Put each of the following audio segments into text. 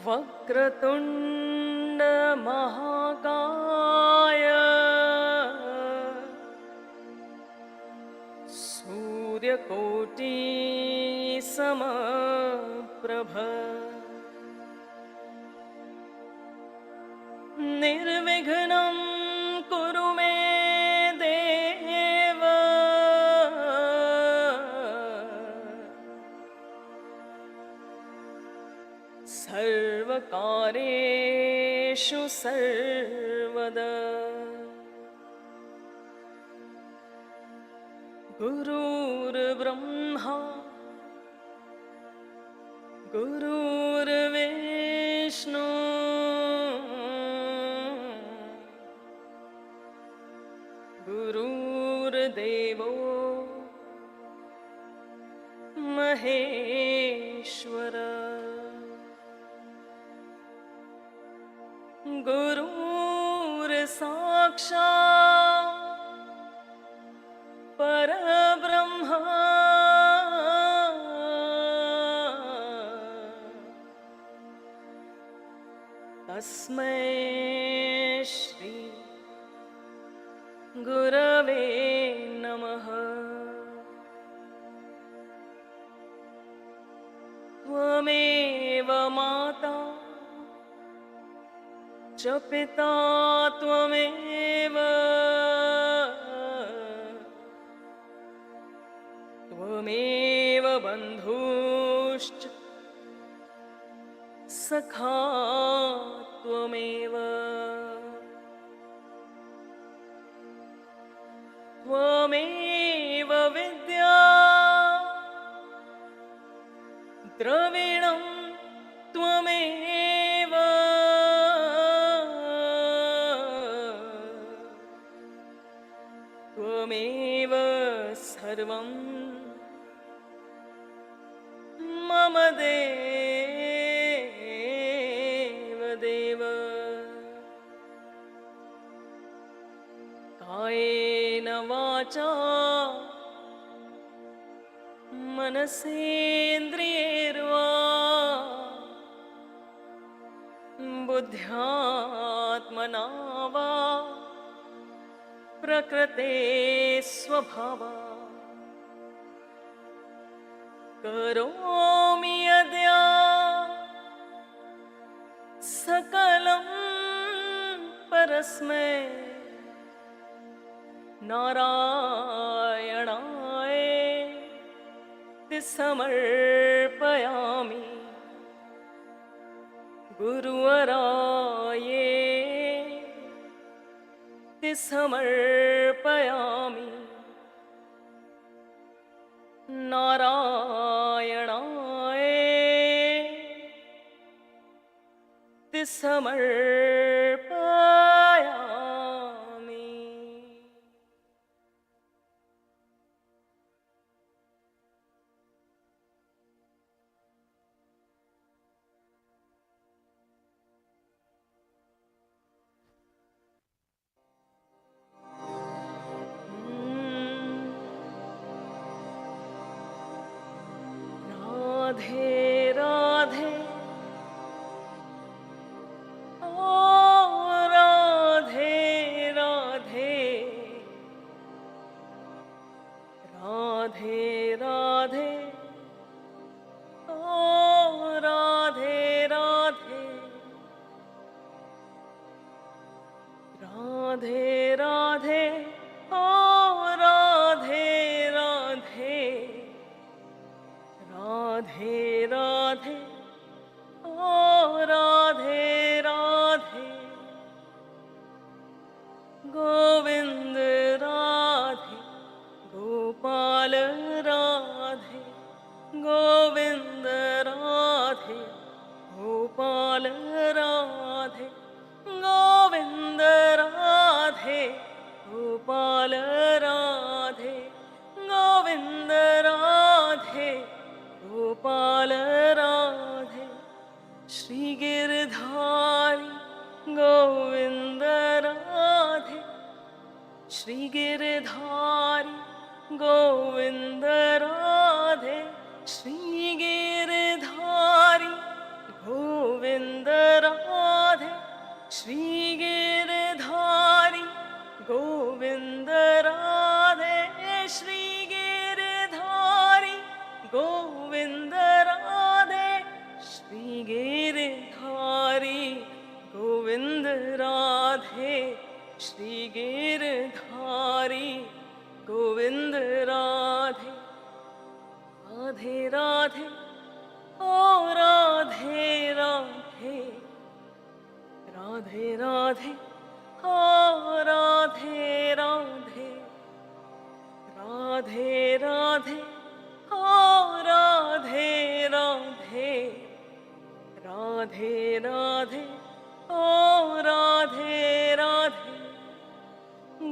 वक्रतुण्ड महाकाय सूर्यकोटि समप्रभ निर्विघ्नं कुरु मे देव सर्वकार्येषु सर्वदा। गुरुर्ब्रह्मा गुरुर्विष्णु गुरुर्देवो महेश्वर गुरुर्साक्षात् परब्रह्म तस्मै श्री गुरवे नमः। त्वमेव माता च पिता त्वमेव त्वमेव बन्धुश्च सखा त्वमेव त्वमेव विद्या द्रविणं त्वमेव त्वमेव सर्वं मम देव देव। कायेन वाचा मनसेन्द्रियैर्वा बुद्ध्यात्मना वा प्रकृते स्वभावात् करोमि यद्यत् सकलं परस्मै नारायणाय समर्पयामि। गुरुवराये समर्पयामि। नारायणाय समर्पयामि। राधे राधे ओ राधे राधे राधे राधे ओ राधे राधे राधे राधे ओ राधे राधे राधे राधे ओ राधे राधे गोविंद राधे गोपाल राधे गोविंद राधे गोपाल राधे गोविंद राधे गोपाल राधे गोविंद राधे गोपाल राधे श्री गिरधारी गोविंद राधे श्री गिरधारी गोविंद राधे श्री गिरधारी गोविंद गोविन्द राधे श्रीगिरिधारी गोविन्द राधे श्रीगिरिधारी गोविन्द राधे श्रीगिरिधारी गोविन्द राधे श्रीगिरिधारी गोविन्द राधे राधे राधे ओ राधे राधे राधे राधे ओ राधे राधे राधे राधे ओ राधे राधे राधे राधे ओ राधे राधे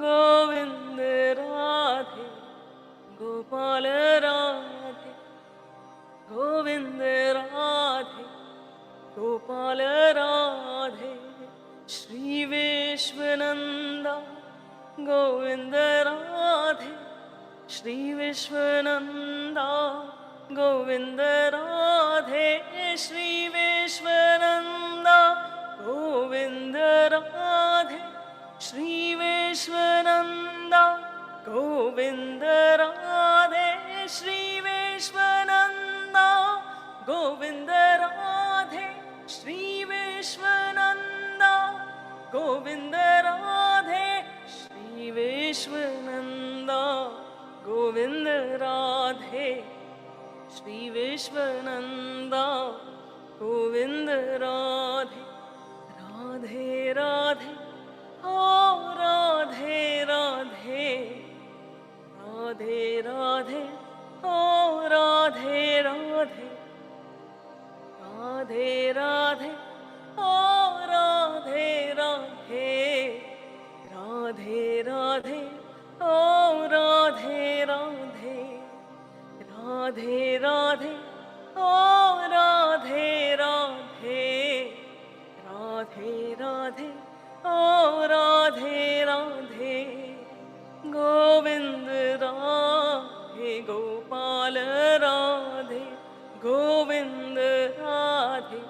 गोविन्द राधे गोपाल राधे गोविन्द राधे गोपाल राधे श्री विश्वनन्दा गोविन्द राधे श्री विश्वनन्दा गोविन्द राधे श्री विश्वनन्दा गोविन्द राधे श्री विश्वनन्दा गोविन्द राधे श्री विश्वनन्दा गोविन्द राधे श्री विश्वनन्दा गोविन्द राधे श्री विश्वनन्दा गोविन्द राधे श्री विश्वनन्दा गोविन्द राधे राधे राधे ओ राधे राधे राधे राधे ओ राधे राधे राधे राधे ओ राधे राधे राधे राधे ओ राधे राधे राधे राधे ओ राधे राधे राधे राधे ओ राधे राधे गोविन्द राधे गोपाल राधे गोविन्द राधे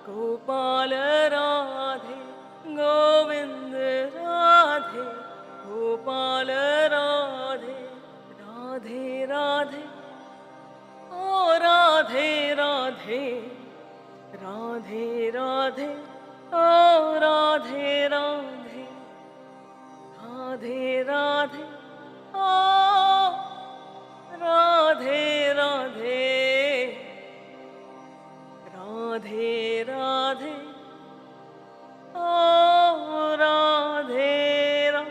गोपाल राधे गोविन्द राधे गोपाल राधे राधे राधे ओ राधे राधे राधे राधे ओ राधे राधे राधे राधे ओ राधे राधे राधे राधे ओ राधे राधे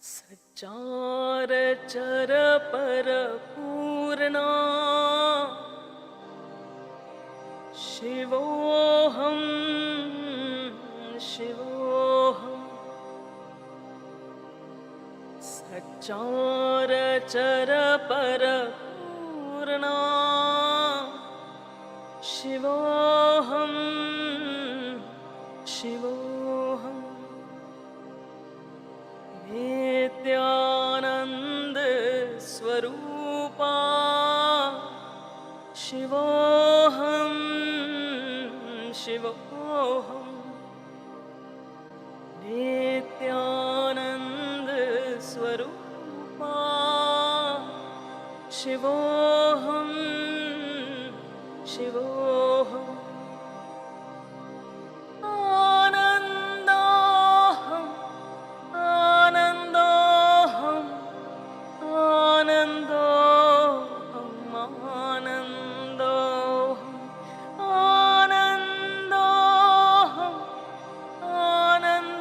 सच्चार चर पर पूर्णा शिवोऽहं शिवोऽहं सच्चार चर पर पूर्णा शिवोऽहं शिवोऽहं नित्यानन्द स्वरूपा शिवोऽहं शिवोऽहं नित्यानन्द स्वरूपा शिवोऽहं शिवोऽहम् आनन्दोऽहम् आनन्दोऽहम् आनन्दोऽहम् आनन्दोऽहम् आनन्दोऽहम्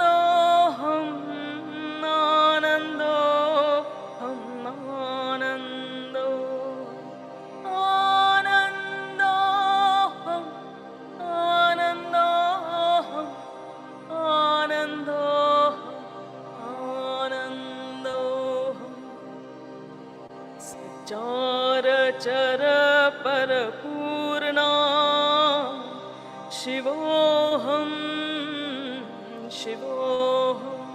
आनन्दोऽहम् आनन्दोऽहम् चार चर परपूर्णा Shivoham, Shivoham,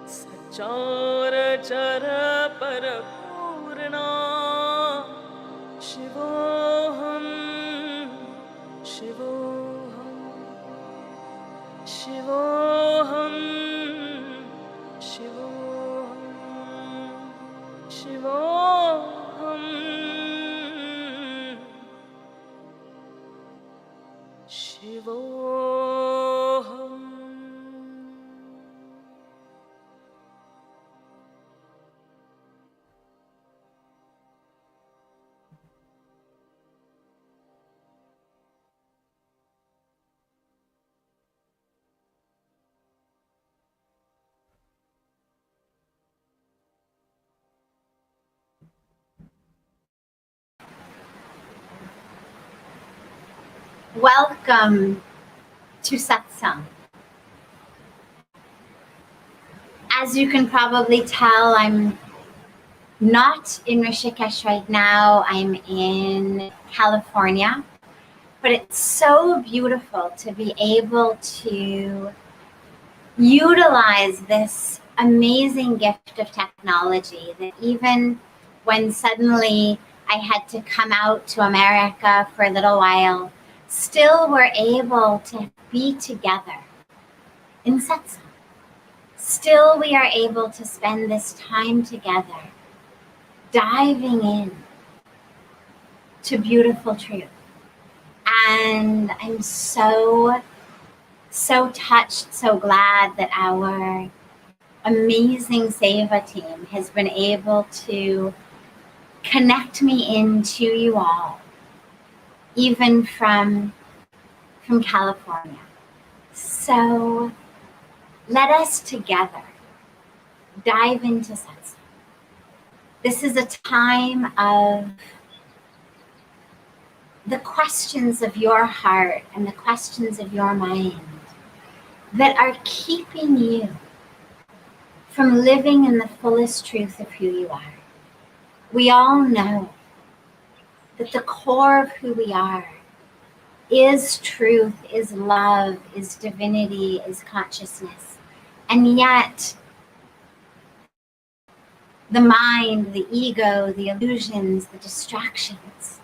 Sachara Chara Parapurna, Shivoham, Shivoham, Shivoham, Shivoham, Shivoham, Shivoham. Welcome to Satsang. As you can probably tell, I'm not in Rishikesh right now. I'm in California, but it's so beautiful to be able to utilize this amazing gift of technology that even when suddenly I had to come out to America for a little while, still we're able to be together in Satsang. Still we are able to spend this time together, diving in to beautiful truth. And I'm so touched, so glad that our amazing Seva team has been able to connect me into you all, even from California. So let us together dive into Satsang. This is a time of the questions of your heart and the questions of your mind that are keeping you from living in the fullest truth of who you are. We all know that the core of who we are is truth, is love, is divinity, is consciousness. And yet, the mind, the ego, the illusions, the distractions,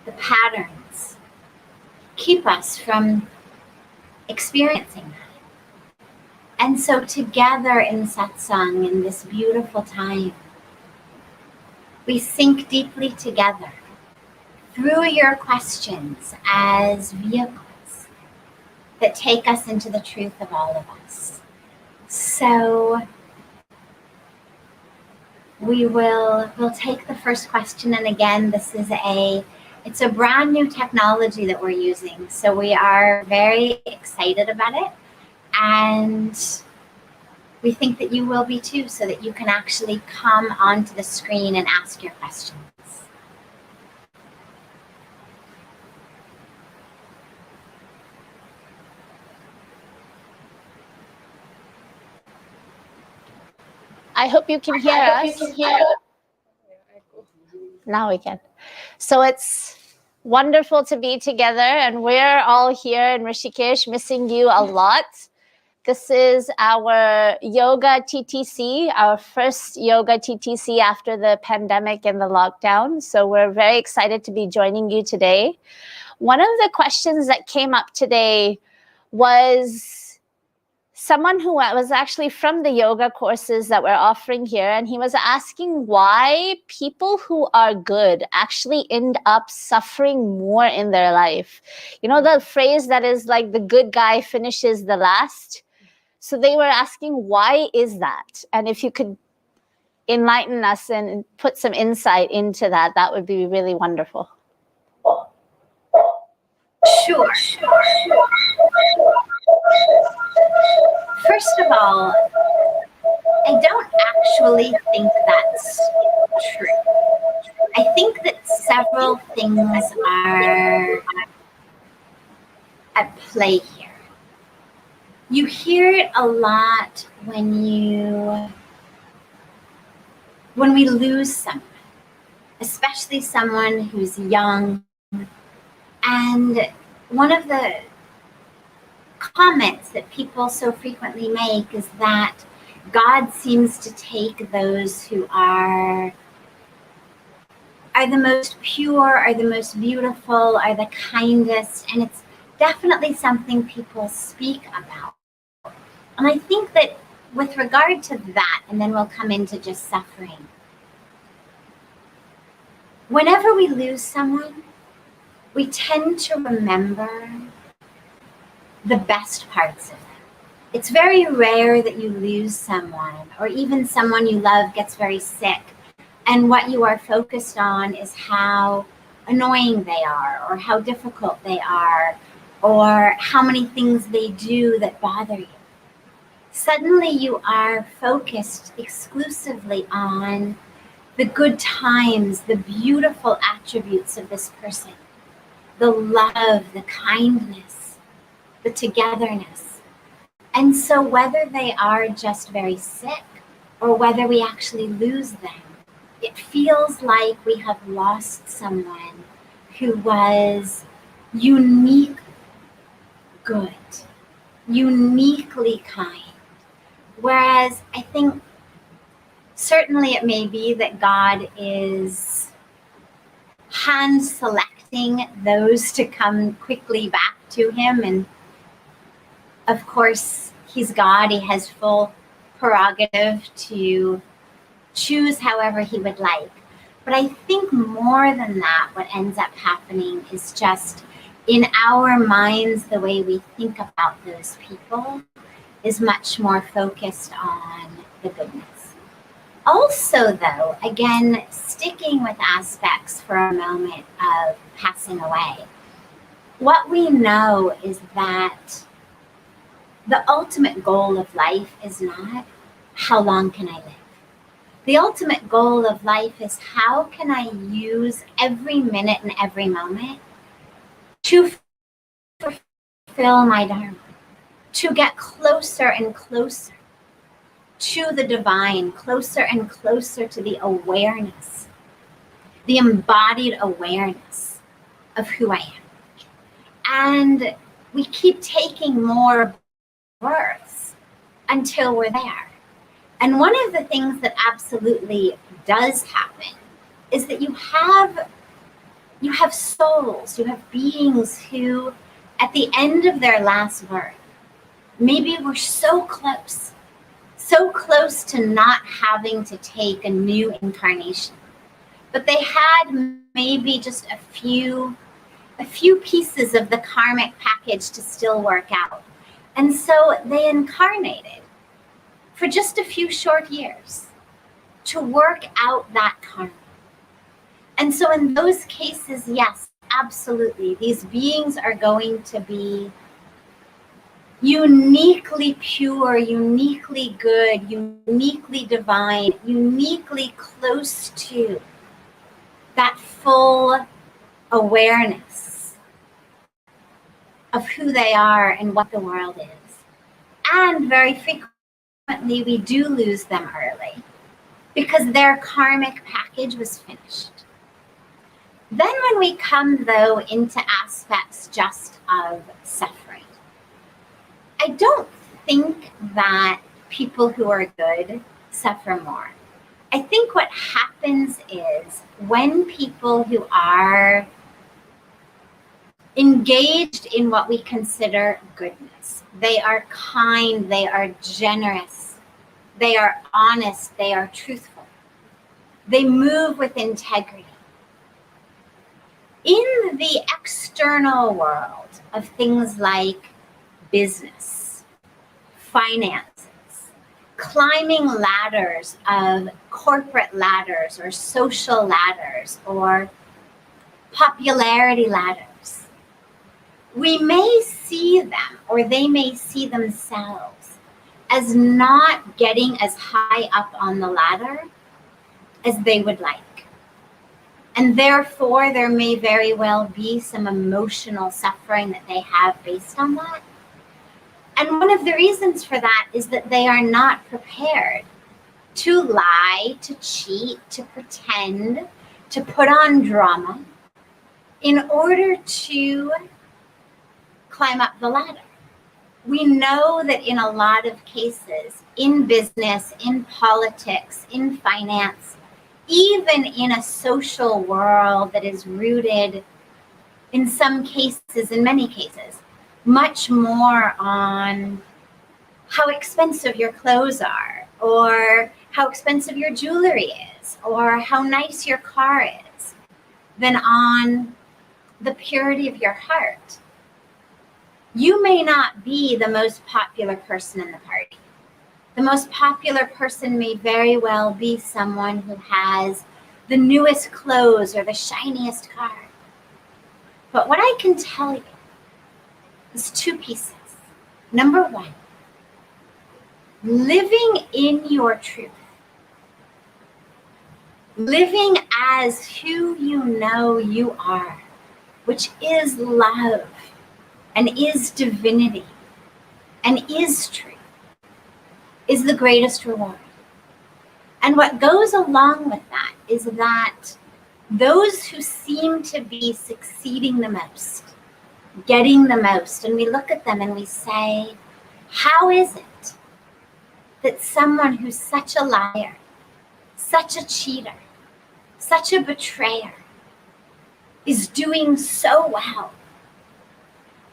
the patterns keep us from experiencing that. And so together in Satsang, in this beautiful time, we sink deeply together through your questions as vehicles that take us into the truth of all of us. So we'll take the first question, and again, it's a brand new technology that we're using, so we are very excited about it, and we think that you will be too, so that you can actually come onto the screen and ask your questions. I hope you can hear us. Now we can. So it's wonderful to be together, and we're all here in Rishikesh, missing you a lot. This is our yoga TTC, our first yoga TTC after the pandemic and the lockdown. So we're very excited to be joining you today. One of the questions that came up today was someone who was actually from the yoga courses that we're offering here, and he was asking why people who are good actually end up suffering more in their life. You know, the phrase that is like the good guy finishes the last. So they were asking, why is that? And if you could enlighten us and put some insight into that, that would be really wonderful. Sure. First of all, I don't actually think that's true. I think that several things are at play here. You hear it a lot when we lose someone, especially someone who's young, And one of the comments that people so frequently make is that God seems to take those who are the most pure, are the most beautiful, are the kindest, and it's definitely something people speak about. And I think that with regard to that, and then we'll come into just suffering, whenever we lose someone, we tend to remember the best parts of them. It's very rare that you lose someone, or even someone you love gets very sick, and what you are focused on is how annoying they are, or how difficult they are, or how many things they do that bother you. Suddenly you are focused exclusively on the good times, the beautiful attributes of this person, the love, the kindness, the togetherness. And so whether they are just very sick or whether we actually lose them, it feels like we have lost someone who was unique good, uniquely kind. Whereas I think certainly it may be that God is hand selecting those to come quickly back to him. And of course, he's God. He has full prerogative to choose however he would like. But I think more than that, what ends up happening is just in our minds, the way we think about those people is much more focused on the goodness. Also, though, again, sticking with aspects for a moment of passing away, what we know is that the ultimate goal of life is not how long can I live. The ultimate goal of life is how can I use every minute and every moment to fulfill my dharma, to get closer and closer to the divine, closer and closer to the awareness, the embodied awareness of who I am. And we keep taking more births until we're there. And one of the things that absolutely does happen is that you have souls, you have beings who, at the end of their last birth, maybe were so close to not having to take a new incarnation. But they had maybe just a few pieces of the karmic package to still work out. And so they incarnated for just a few short years to work out that karma. And so in those cases, yes, absolutely, these beings are going to be uniquely pure, uniquely good, uniquely divine, uniquely close to that full awareness of who they are and what the world is. And very frequently we do lose them early because their karmic package was finished. Then when we come, though, into aspects just of suffering, I don't think that people who are good suffer more. I think what happens is when people who are engaged in what we consider goodness, they are kind, they are generous, they are honest, they are truthful, they move with integrity. In the external world of things like business, finances, climbing ladders of corporate ladders or social ladders or popularity ladders, we may see them, or they may see themselves, as not getting as high up on the ladder as they would like. And therefore, there may very well be some emotional suffering that they have based on that. And one of the reasons for that is that they are not prepared to lie, to cheat, to pretend, to put on drama, in order to climb up the ladder. We know that in a lot of cases, in business, in politics, in finance, even in a social world that is rooted, in some cases, in many cases, much more on how expensive your clothes are, or how expensive your jewelry is, or how nice your car is, than on the purity of your heart. You may not be the most popular person in the party. The most popular person may very well be someone who has the newest clothes or the shiniest car. But what I can tell you is two pieces. Number one, living in your truth, living as who you know you are, which is love and is divinity and is truth, is the greatest reward. And what goes along with that is that those who seem to be succeeding the most, getting the most, and we look at them and we say, how is it that someone who's such a liar, such a cheater, such a betrayer is doing so well?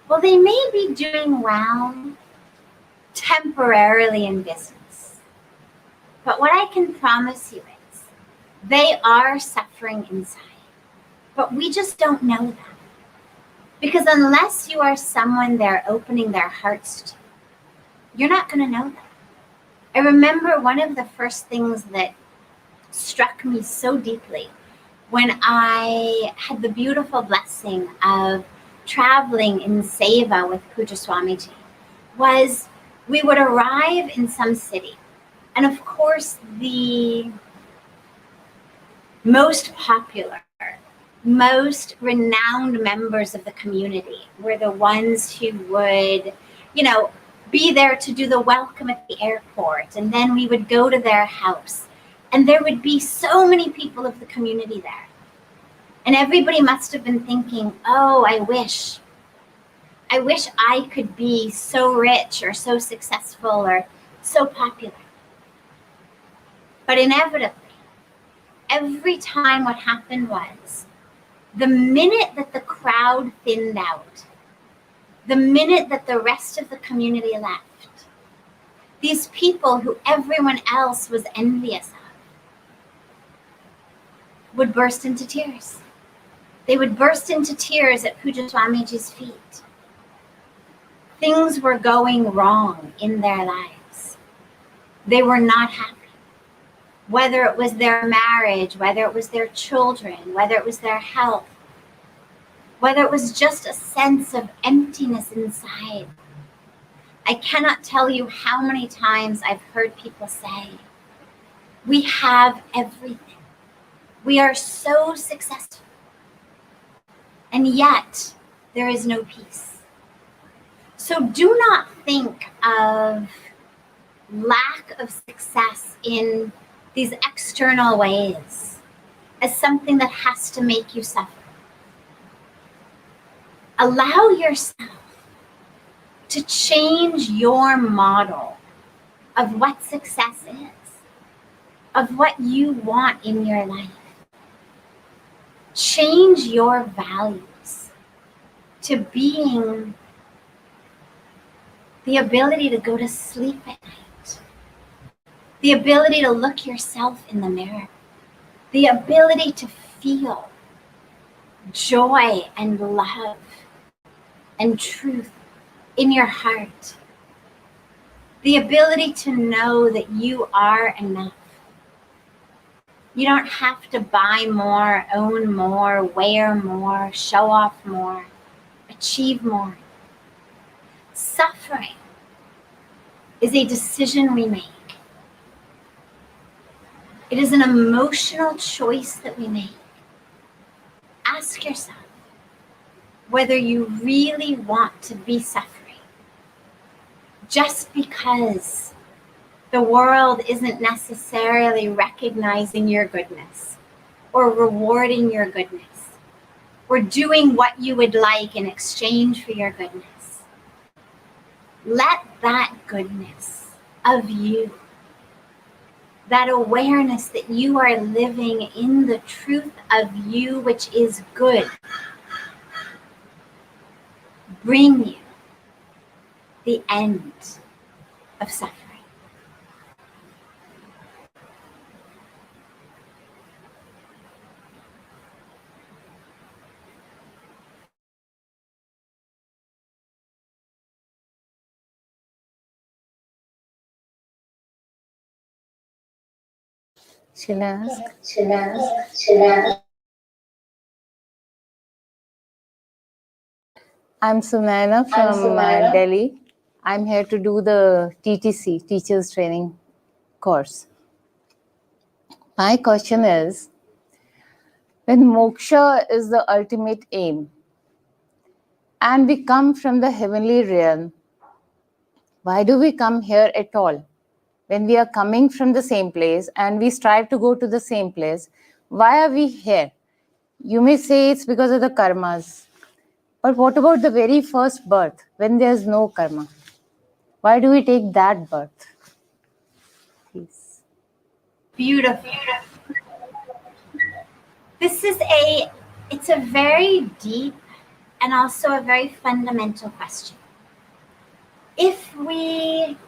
Well, they may be doing well temporarily in business, but what I can promise you is they are suffering inside, but we just don't know that. Because unless you are someone they're opening their hearts to, you're not going to know that. I remember one of the first things that struck me so deeply when I had the beautiful blessing of traveling in Seva with Puja Swamiji was we would arrive in some city. And of course, the most popular, most renowned members of the community were the ones who would, be there to do the welcome at the airport. And then we would go to their house. And there would be so many people of the community there. And everybody must have been thinking, oh, I wish I could be so rich or so successful or so popular. But inevitably, every time what happened was, the minute that the crowd thinned out, the minute that the rest of the community left, these people who everyone else was envious of would burst into tears. They would burst into tears at Puja Swamiji's feet. Things were going wrong in their lives. They were not happy. Whether it was their marriage, whether it was their children, whether it was their health, whether it was just a sense of emptiness inside. I cannot tell you how many times I've heard people say, we have everything. We are so successful. And yet, there is no peace. So do not think of lack of success in these external ways as something that has to make you suffer. Allow yourself to change your model of what success is, of what you want in your life. Change your values to being the ability to go to sleep at night, the ability to look yourself in the mirror, the ability to feel joy and love and truth in your heart, the ability to know that you are enough. You don't have to buy more, own more, wear more, show off more, achieve more. Suffering is a decision we make. It is an emotional choice that we make. Ask yourself whether you really want to be suffering just because the world isn't necessarily recognizing your goodness or rewarding your goodness. or doing what you would like in exchange for your goodness. Let that goodness of you, that awareness that you are living in the truth of you, which is good, bring you the end of suffering. Shall I ask? I'm Sunaina from Delhi. I'm here to do the TTC, Teachers Training course. My question is, when moksha is the ultimate aim, and we come from the heavenly realm, why do we come here at all? When we are coming from the same place and we strive to go to the same place, why are we here? You may say it's because of the karmas. But what about the very first birth, when there's no karma? Why do we take that birth? Please. Beautiful. It's a very deep and also a very fundamental question. If we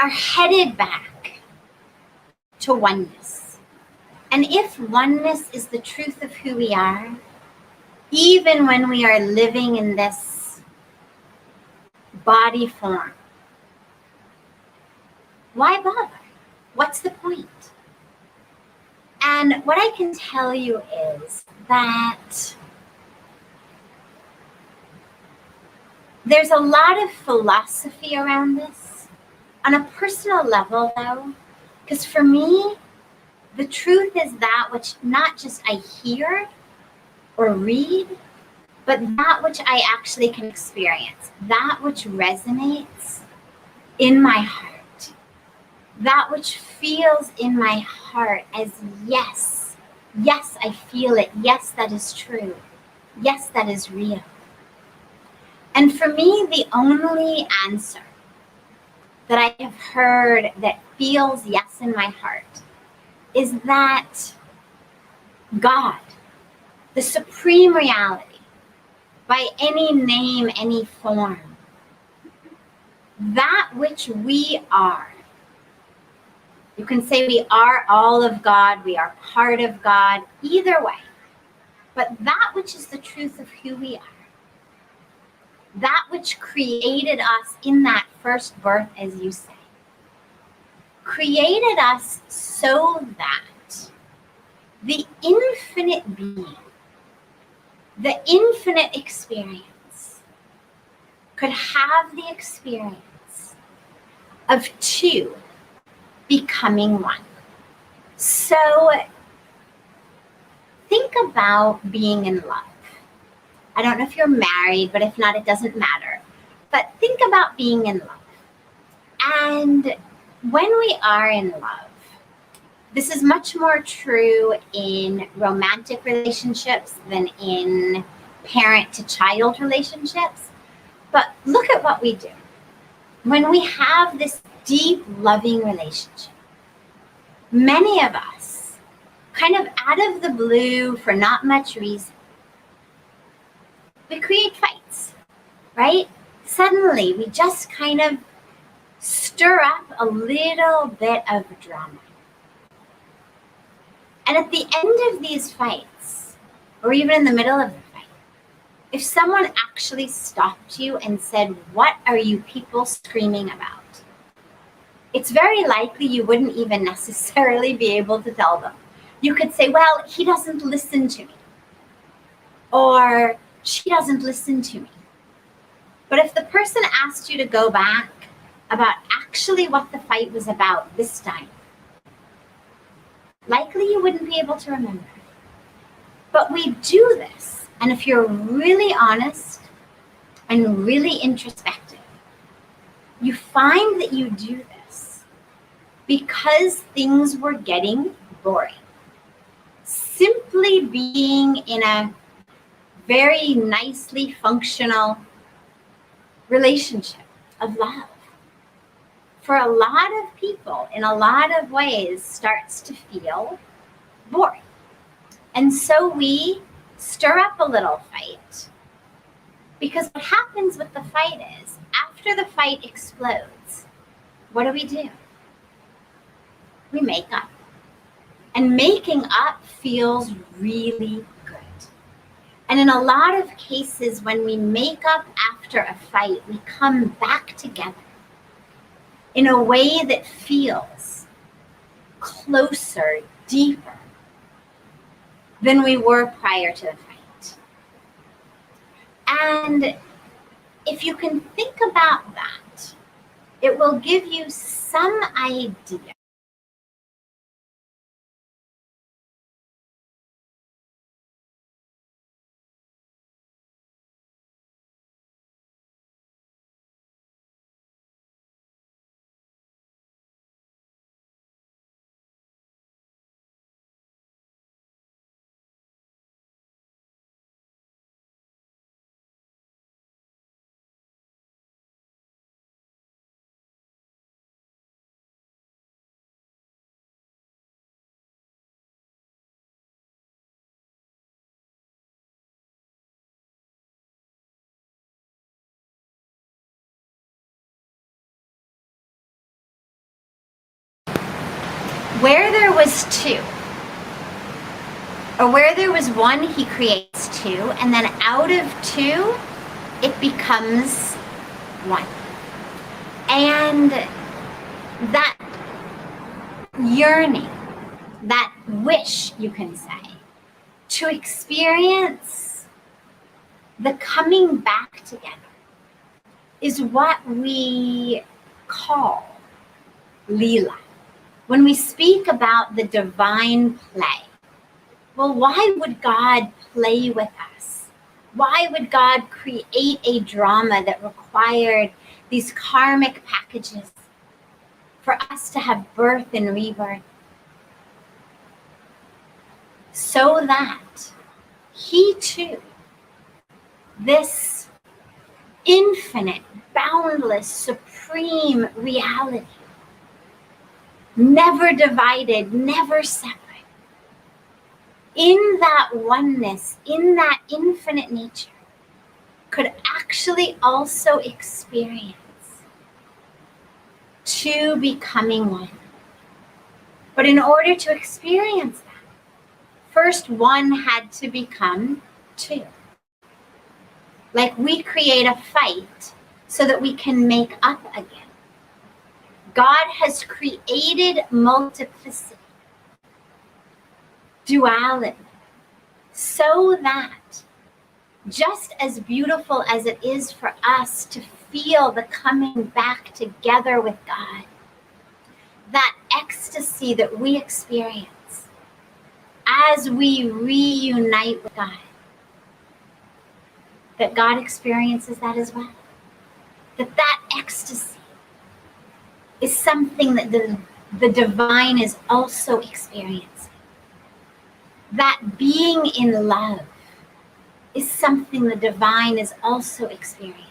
are headed back to oneness, and if oneness is the truth of who we are, even when we are living in this body form, why bother? What's the point? And what I can tell you is that there's a lot of philosophy around this. On a personal level, though, because for me, the truth is that which not just I hear or read, but that which I actually can experience, that which resonates in my heart, that which feels in my heart as yes, yes, I feel it, yes, that is true, yes, that is real. And for me, the only answer that I have heard that feels yes in my heart is that God, the supreme reality, by any name, any form, that which we are. You can say we are all of God, we are part of God, either way. But that which is the truth of who we are, that which created us in that first birth, as you say, created us so that the infinite being, the infinite experience, could have the experience of two becoming one. So think about being in love. I don't know if you're married, but if not, it doesn't matter. But think about being in love. And when we are in love, this is much more true in romantic relationships than in parent-to-child relationships. But look at what we do. When we have this deep, loving relationship, many of us, kind of out of the blue for not much reason, we create fights, right? Suddenly, we just kind of stir up a little bit of drama. And at the end of these fights, or even in the middle of the fight, if someone actually stopped you and said, "What are you people screaming about?" it's very likely you wouldn't even necessarily be able to tell them. You could say, "Well, he doesn't listen to me," or "She doesn't listen to me." But if the person asked you to go back about actually what the fight was about this time, likely you wouldn't be able to remember. But we do this. And if you're really honest and really introspective, you find that you do this because things were getting boring. Simply being in a very nicely functional relationship of love, for a lot of people, in a lot of ways, starts to feel boring. And so we stir up a little fight. Because what happens with the fight is, after the fight explodes, what do? We make up. And making up feels really good. And in a lot of cases, when we make up after a fight, we come back together in a way that feels closer, deeper than we were prior to the fight. And if you can think about that, it will give you some idea where there was two, or where there was one, he creates two, and then out of two, it becomes one. And that yearning, that wish, you can say, to experience the coming back together is what we call Leela. When we speak about the divine play, well, why would God play with us? Why would God create a drama that required these karmic packages for us to have birth and rebirth? So that he too, this infinite, boundless, supreme reality, never divided, never separate, in that oneness, in that infinite nature, could actually also experience two becoming one. But in order to experience that, first one had to become two. Like we create a fight so that we can make up again. God has created multiplicity, duality, so that just as beautiful as it is for us to feel the coming back together with God, that ecstasy that we experience as we reunite with God, that God experiences that as well. That ecstasy is something that the divine is also experiencing. That being in love is something the divine is also experiencing.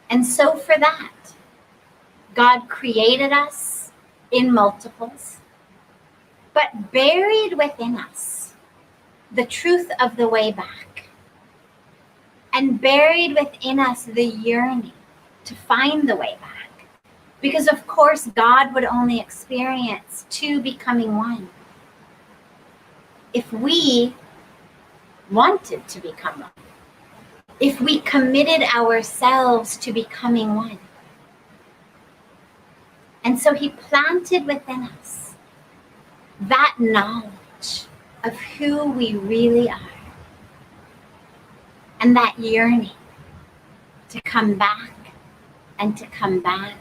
And so for that, God created us in multiples, but buried within us the truth of the way back, and buried within us the yearning to find the way back. Because of course, God would only experience two becoming one if we wanted to become one, if we committed ourselves to becoming one. And so he planted within us that knowledge of who we really are, and that yearning to come back and to come back.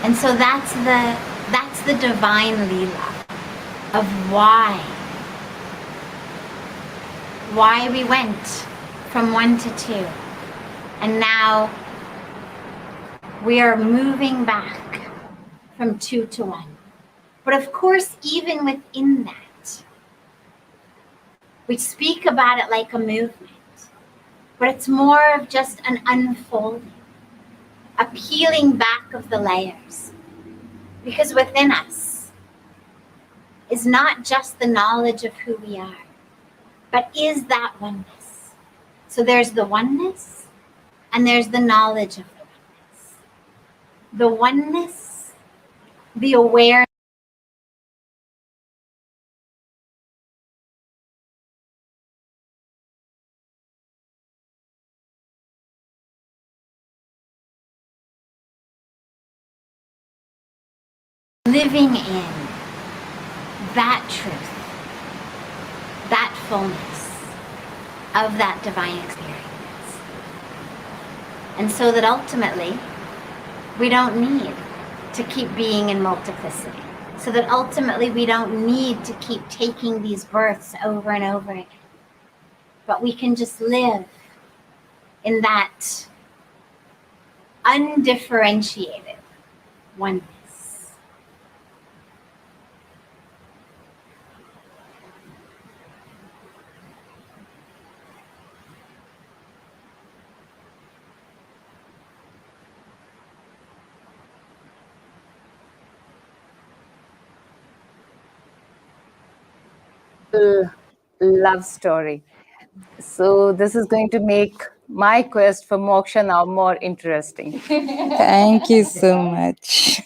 And so that's the divine Leela of why why we went from 1 to 2. And now we are moving back from 2 to 1. But of course, even within that, we speak about it like a movement, but it's more of just an unfolding, a peeling back of the layers. Because within us is not just the knowledge of who we are, but is that oneness. So there's the oneness, and there's the knowledge of the oneness. The oneness, the awareness. Living in that truth, that fullness of that divine experience. And so that ultimately, we don't need to keep being in multiplicity. So that ultimately, we don't need to keep taking these births over and over again. But we can just live in that undifferentiated oneness. Love story. So this is going to make my quest for moksha now more interesting. Thank you so much.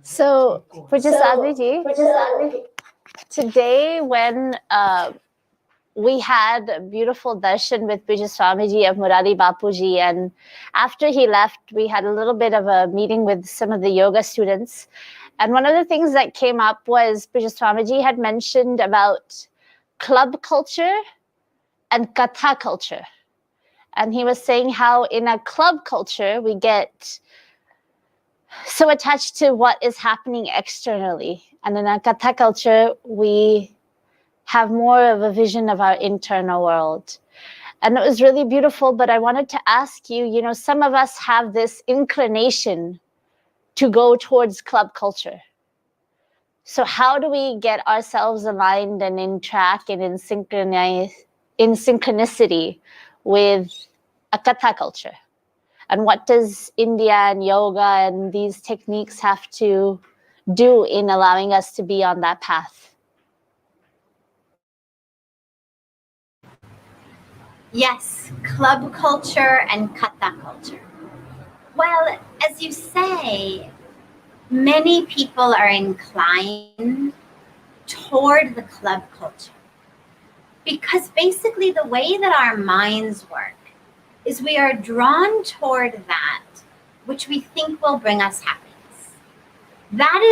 So, Puja Sadhviji, today when we had a beautiful darshan with Puja Swamiji of Murari Bapuji, and after he left, we had a little bit of a meeting with some of the yoga students. And one of the things that came up was Puja Swamiji had mentioned about club culture and Katha culture. And he was saying how in a club culture, we get so attached to what is happening externally. And in a Katha culture, we have more of a vision of our internal world. And it was really beautiful, but I wanted to ask you, you know, some of us have this inclination to go towards club culture. So how do we get ourselves aligned and in track and in synchronicity with a Katha culture? And what does India and yoga and these techniques have to do in allowing us to be on that path? Yes, club culture and Katha culture. Well, as you say, many people are inclined toward the club culture. Because basically the way that our minds work is we are drawn toward that which we think will bring us happiness. That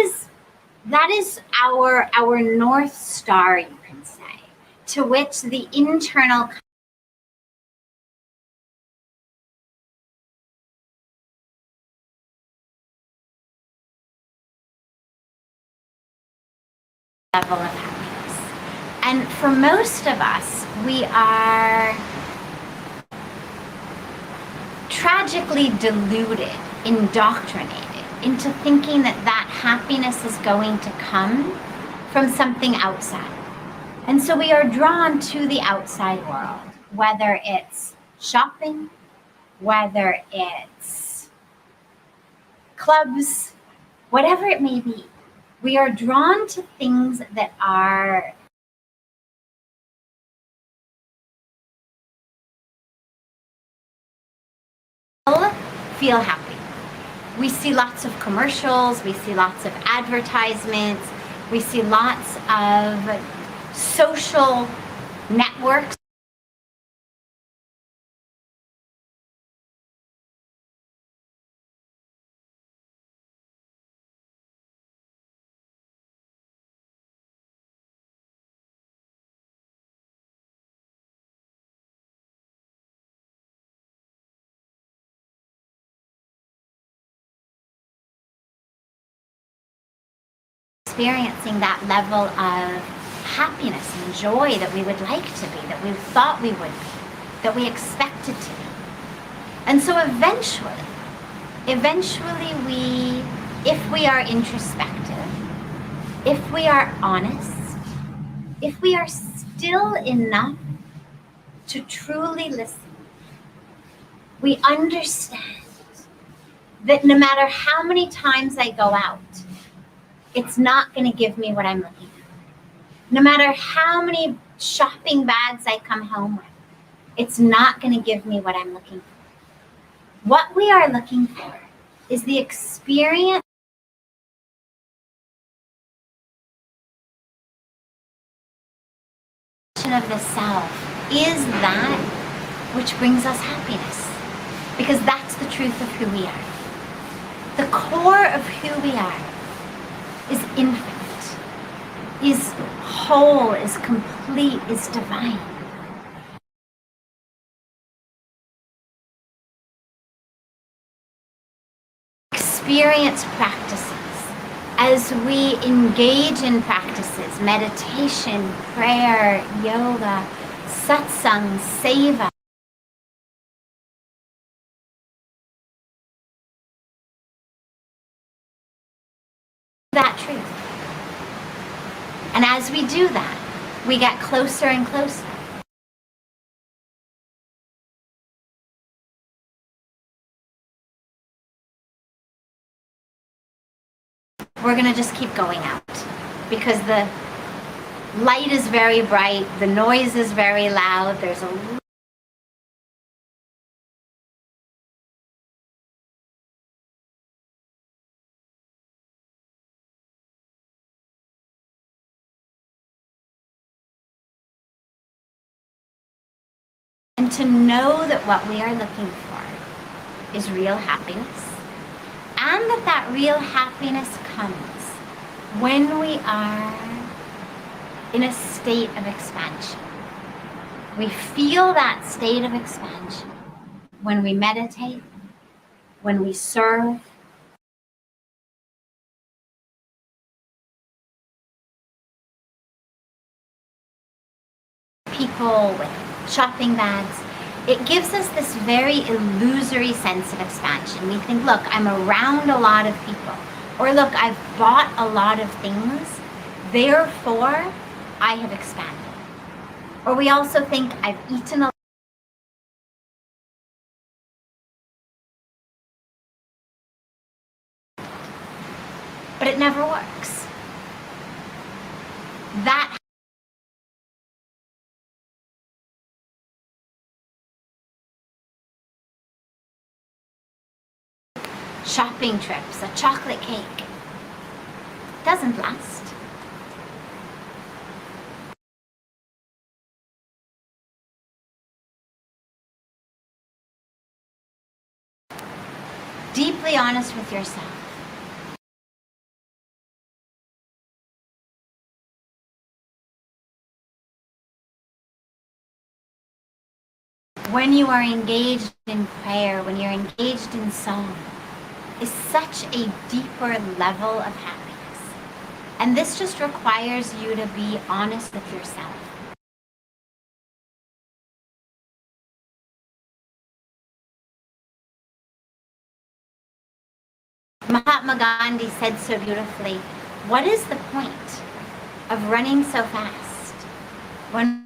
is our North Star, you can say, to which the internal level of happiness. And for most of us, we are tragically deluded, indoctrinated into thinking that that happiness is going to come from something outside. And so we are drawn to the outside world, whether it's shopping, whether it's clubs, whatever it may be. We are drawn to things that are feel happy. We see lots of commercials, we see lots of advertisements, we see lots of social networks experiencing that level of happiness and joy that we would like to be, that we thought we would be, that we expected to be. And so eventually we, if we are introspective, if we are honest, if we are still enough to truly listen, we understand that no matter how many times I go out, it's not going to give me what I'm looking for. No matter how many shopping bags I come home with, it's not going to give me what I'm looking for. What we are looking for is the experience of the self is that which brings us happiness, because that's the truth of who we are. The core of who we are is infinite, is whole, is complete, is divine. Experience practices. As we engage in practices, meditation, prayer, yoga, satsang, seva, that truth. And as we do that, we get closer and closer. We're going to just keep going out because the light is very bright, the noise is very loud, there's a and to know that what we are looking for is real happiness, and that real happiness comes when we are in a state of expansion. We feel that state of expansion when we meditate, when we serve, people with shopping bags. It gives us this very illusory sense of expansion. We think, look, I'm around a lot of people. Or look, I've bought a lot of things, therefore I have expanded. Or we also think, I've eaten a but it never works. That shopping trips, a chocolate cake, doesn't last. Deeply honest with yourself. When you are engaged in prayer, when you're engaged in song, is such a deeper level of happiness. And this just requires you to be honest with yourself. Mahatma Gandhi said so beautifully, what is the point of running so fast when